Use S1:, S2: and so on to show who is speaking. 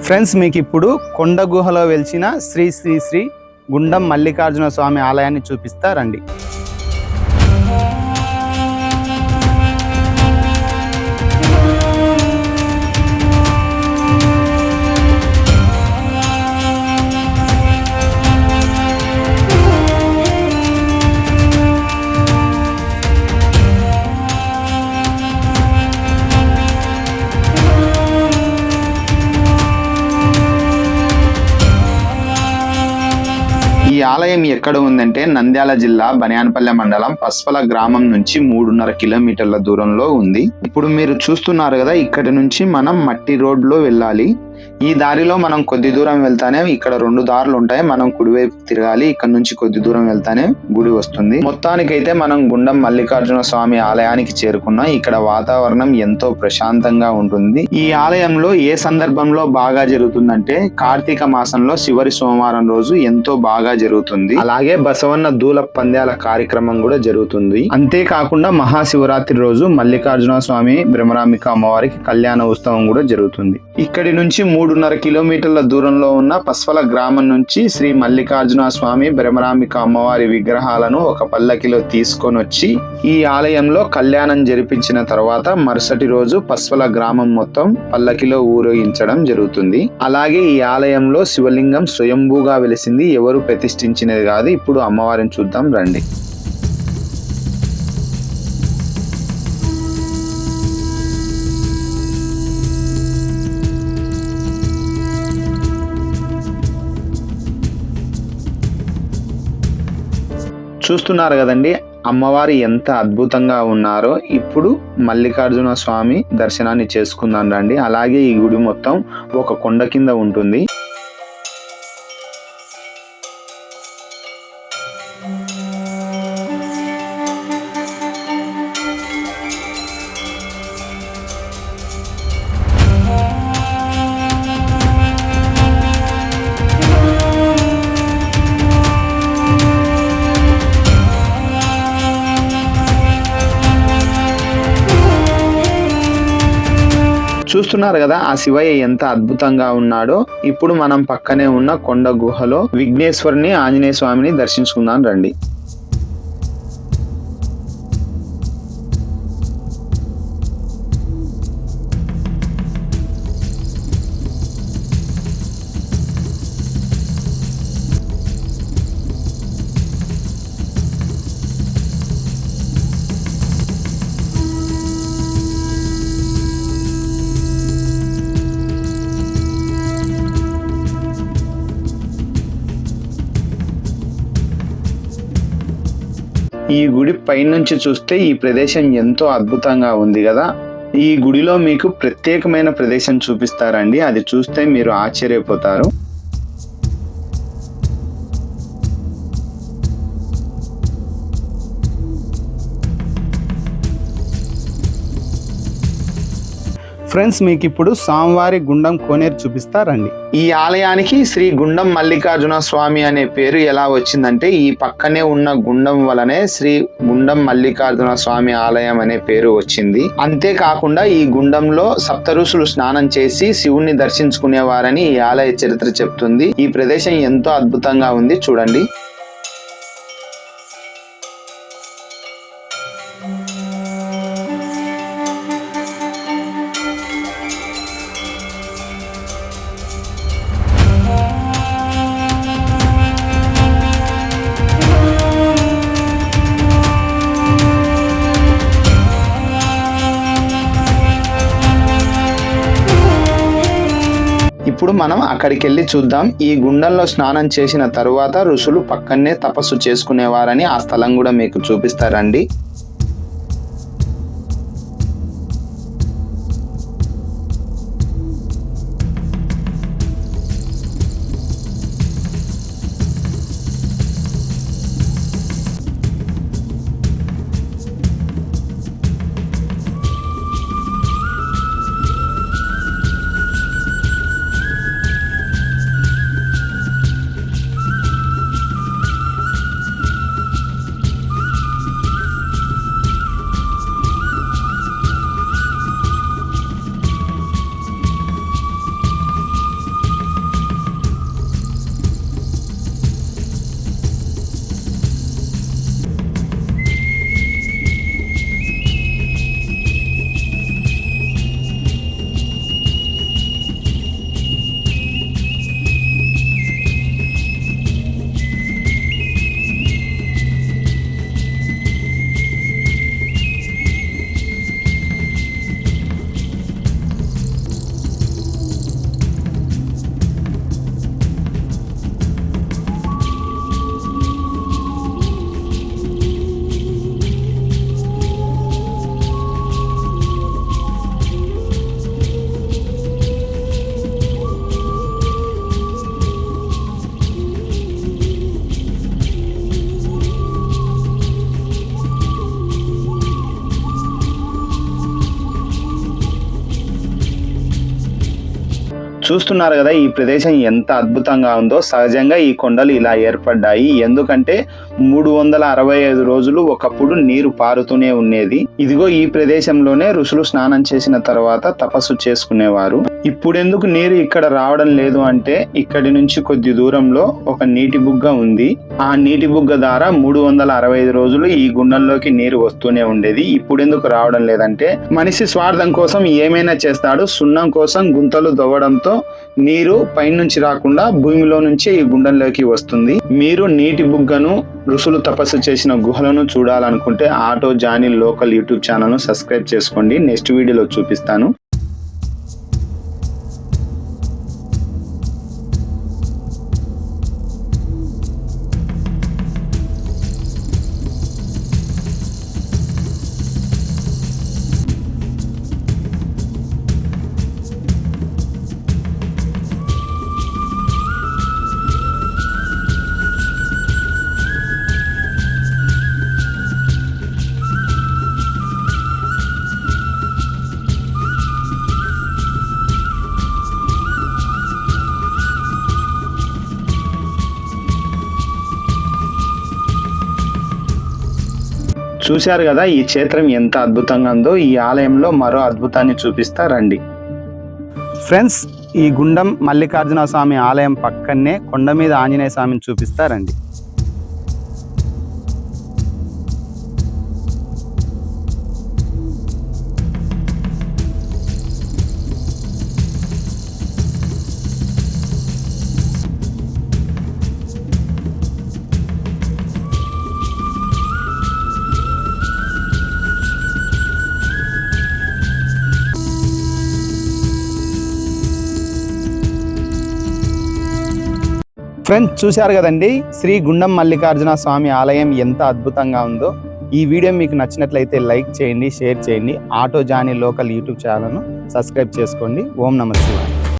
S1: Friends, మీకు ఇప్పుడు కొండ గుహలో వెలిసిన శ్రీ శ్రీ శ్రీ గుండం మల్లికార్జున స్వామి ఆలయాన్ని చూపిస్తారండి. ఈ ఆలయం ఎక్కడ ఉందంటే నంద్యాల జిల్లా బనియానపల్లె మండలం పస్పల గ్రామం నుంచి 3.5 కిలోమీటర్ల దూరంలో ఉంది. ఇప్పుడు మీరు చూస్తున్నారు కదా, ఇక్కడి నుంచి మనం మట్టి రోడ్లో వెళ్ళాలి. ఈ దారిలో మనం కొద్ది దూరం వెళ్తానే ఇక్కడ 2 దారులు ఉంటాయి. మనం కుడివైపు తిరగాలి. ఇక్కడ నుంచి కొద్ది దూరం వెళ్తానే గుడి వస్తుంది. మొత్తానికైతే మనం గుండం మల్లికార్జున స్వామి ఆలయానికి చేరుకున్నాం. ఇక్కడ వాతావరణం ఎంతో ప్రశాంతంగా ఉంటుంది. ఈ ఆలయంలో ఏ సందర్భంలో బాగా జరుగుతుందంటే కార్తీక మాసంలో చివరి సోమవారం రోజు ఎంతో బాగా జరుగుతుంది. అలాగే బసవన్న దూల పంద్యాల కార్యక్రమం కూడా జరుగుతుంది. అంతేకాకుండా మహాశివరాత్రి రోజు మల్లికార్జున స్వామి బ్రహ్మరాంబిక అమ్మవారికి కళ్యాణ ఉత్సవం కూడా జరుగుతుంది. ఇక్కడి నుంచి 3.5 కిలోమీటర్ల దూరంలో ఉన్న పస్పల గ్రామం నుంచి శ్రీ మల్లికార్జున స్వామి బ్రహ్మరాంబిక అమ్మవారి విగ్రహాలను ఒక పల్లకిలో తీసుకొని వచ్చి ఈ ఆలయంలో కళ్యాణం జరిపించిన తర్వాత మరుసటి రోజు పస్పల గ్రామం మొత్తం పల్లకిలో ఊరేగించడం జరుగుతుంది. అలాగే ఈ ఆలయంలో శివలింగం స్వయంభూగా వెలిసింది, ఎవరు ప్రతిష్ఠించినది కాదు. ఇప్పుడు అమ్మవారిని చూద్దాం రండి. చూస్తున్నారు కదండి, అమ్మవారి ఎంత అద్భుతంగా ఉన్నారో. ఇప్పుడు మల్లికార్జున స్వామి దర్శనాన్ని చేసుకుందాం రండి. అలాగే ఈ గుడి మొత్తం ఒక కొండ కింద ఉంటుంది. చూస్తున్నారు కదా, ఆ శివయ్య ఎంత అద్భుతంగా ఉన్నాడో. ఇప్పుడు మనం పక్కనే ఉన్న కొండ గుహలో విఘ్నేశ్వరుని, ఆంజనేయ స్వామిని దర్శించుకుందాం రండి. ఈ గుడి పైనుంచి చూస్తే ఈ ప్రదేశం ఎంతో అద్భుతంగా ఉంది కదా. ఈ గుడిలో మీకు ప్రత్యేకమైన ప్రదేశం చూపిస్తారండి. అది చూస్తే మీరు ఆశ్చర్యపోతారు. ఫ్రెండ్స్, మీకు ఇప్పుడు స్వామివారి గుండం కోనేరు చూపిస్తారండి. ఈ ఆలయానికి శ్రీ గుండం మల్లికార్జున స్వామి అనే పేరు ఎలా వచ్చిందంటే ఈ పక్కనే ఉన్న గుండం వలనే శ్రీ గుండం మల్లికార్జున స్వామి ఆలయం అనే పేరు వచ్చింది. అంతేకాకుండా ఈ గుండంలో సప్తఋషులు స్నానం చేసి శివుణ్ణి దర్శించుకునేవారని ఈ ఆలయ చరిత్ర చెప్తుంది. ఈ ప్రదేశం ఎంతో అద్భుతంగా ఉంది, చూడండి. ఇప్పుడు మనం అక్కడికి వెళ్ళి చూద్దాం. ఈ గుండంలో స్నానం చేసిన తరువాత ఋషులు పక్కనే తపస్సు చేసుకునేవారని ఆ స్థలం కూడా మీకు చూపిస్తారండి. చూస్తున్నారు కదా ఈ ప్రదేశం ఎంత అద్భుతంగా ఉందో. సహజంగా ఈ కొండలు ఇలా ఏర్పడ్డాయి ఎందుకంటే 365 రోజులు ఒకప్పుడు నీరు పారుతూనే ఉండేది. ఇదిగో ఈ ప్రదేశంలోనే ఋషులు స్నానం చేసిన తర్వాత తపస్సు చేసుకునేవారు. ఇప్పుడెందుకు నీరు ఇక్కడ రావడం లేదు అంటే ఇక్కడి నుంచి కొద్ది దూరంలో ఒక నీటి బుగ్గ ఉంది. ఆ నీటి బుగ్గ ద్వారా 365 రోజులు ఈ గుండంలోకి నీరు వస్తూనే ఉండేది. ఇప్పుడెందుకు రావడం లేదంటే మనిషి స్వార్థం కోసం ఏమైనా చేస్తాడు. సున్నం కోసం గుంతలు దవ్వడంతో నీరు పైనుంచి రాకుండా భూమిలో నుంచి ఈ గుండంలోకి వస్తుంది. మీరు నీటి బుగ్గను, ఋషులు తపస్సు చేసిన గుహలను చూడాలనుకుంటే ఆటో జానీ లోకల్ యూట్యూబ్ ఛానల్ను సబ్స్క్రైబ్ చేసుకోండి. నెక్స్ట్ వీడియోలో చూపిస్తాను. చూశారు కదా ఈ క్షేత్రం ఎంత అద్భుతంగా ఉందో. ఈ ఆలయంలో మరో అద్భుతాన్ని చూపిస్తా రండి. ఫ్రెండ్స్, ఈ గుండం మల్లికార్జున స్వామి ఆలయం పక్కనే కొండ మీద ఆంజనేయ స్వామిని చూపిస్తా రండి. ఫ్రెండ్స్, చూశారు కదండి శ్రీ గుండం మల్లికార్జున స్వామి ఆలయం ఎంత అద్భుతంగా ఉందో. ఈ వీడియో మీకు నచ్చినట్లయితే లైక్ చేయండి, షేర్ చేయండి. ఆటో జానీ లోకల్ యూట్యూబ్ ఛానల్ను సబ్స్క్రైబ్ చేసుకోండి. ఓం నమః శివాయ.